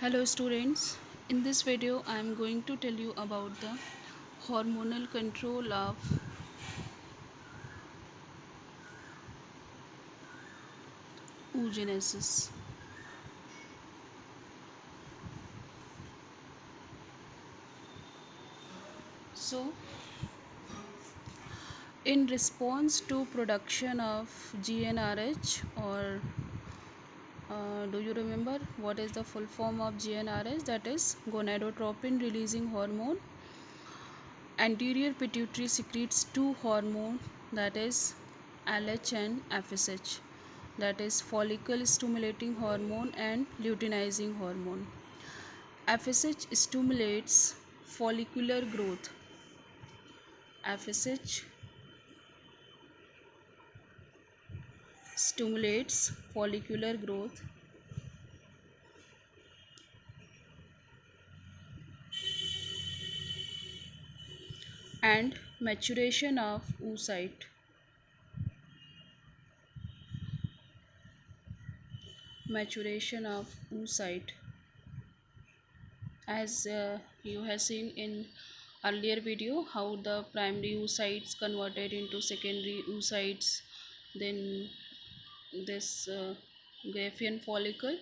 Hello students, in this video I am going to tell you about the hormonal control of oogenesis. So, in response to production of GnRH or do you remember what is the full form of GnRH? That is gonadotropin releasing hormone. Anterior pituitary secretes two hormones, that is LH and FSH, that is follicle stimulating hormone and luteinizing hormone. FSH stimulates follicular growth. FSH stimulates follicular growth and maturation of oocyte. Maturation of oocyte, as you have seen in earlier video how the primary oocytes converted into secondary oocytes, then this Graafian follicle.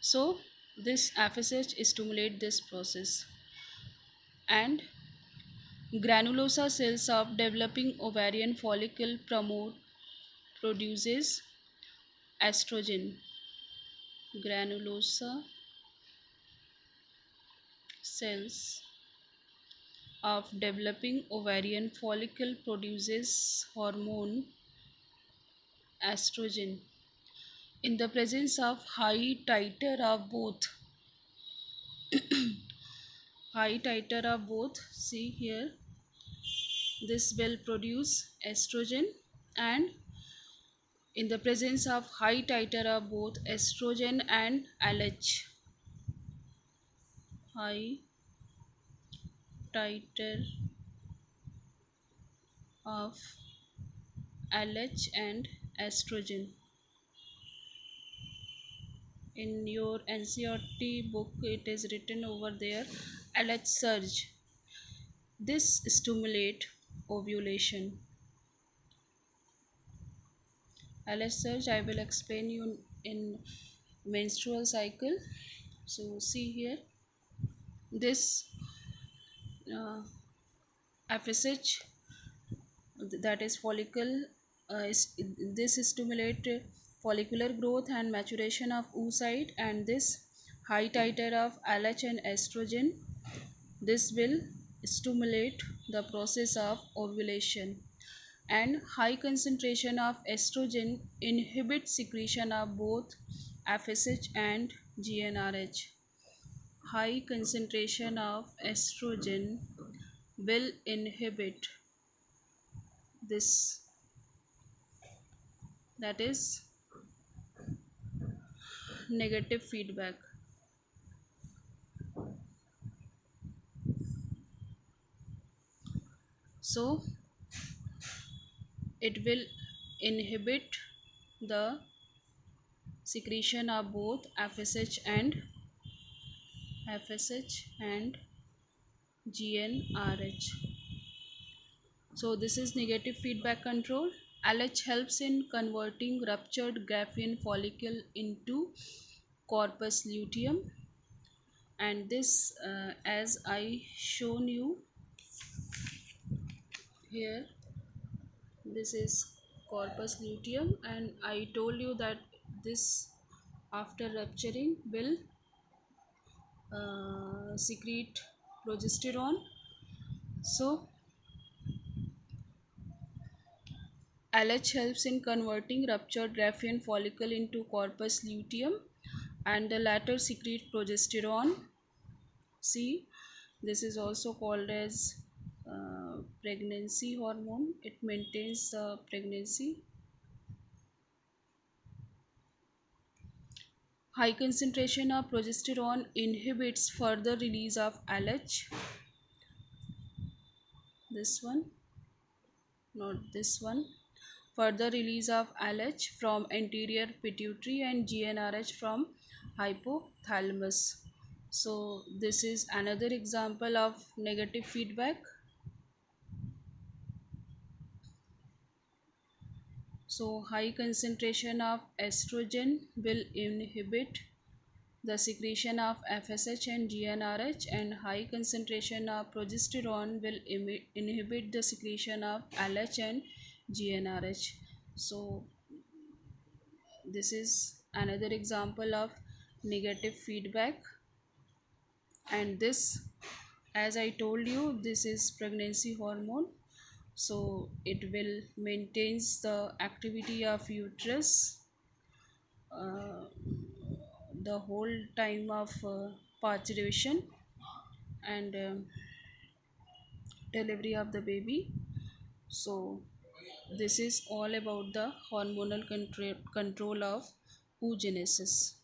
So this FSH stimulate this process, and granulosa cells of developing ovarian follicle produces estrogen. Granulosa cells of developing ovarian follicle produces hormone estrogen. In the presence of high titer of both, see here, this will produce estrogen, and in the presence of high titer of both estrogen and LH, high titer of LH and estrogen. In your NCERT book it is written over there, LH surge. This stimulate ovulation. LH surge I will explain you in menstrual cycle. So see here, this FSH, that is follicle, this stimulate follicular growth and maturation of oocyte, and this high titer of LH and estrogen, this will stimulate the process of ovulation, and high concentration of estrogen inhibits secretion of both FSH and GnRH. High concentration of estrogen will inhibit this, that is negative feedback. So it will inhibit the secretion of both FSH and GnRH. So this is negative feedback control. LH helps in converting ruptured Graafian follicle into corpus luteum, and this as I shown you here, this is corpus luteum, and I told you that this after rupturing will secrete progesterone. So LH helps in converting ruptured Graafian follicle into corpus luteum, and the latter secrete progesterone. See, this is also called as pregnancy hormone. It maintains the pregnancy. High concentration of progesterone inhibits further release of LH. This one, not this one. Further release of LH from anterior pituitary and GnRH from hypothalamus. So this is another example of negative feedback. So high concentration of estrogen will inhibit the secretion of FSH and GnRH, and high concentration of progesterone will inhibit the secretion of LH and GnRH. So this is another example of negative feedback. And this, as I told you, this is pregnancy hormone. So it will maintains the activity of uterus uh, the whole time of parturition and delivery of the baby. So this is all about the hormonal control of oogenesis.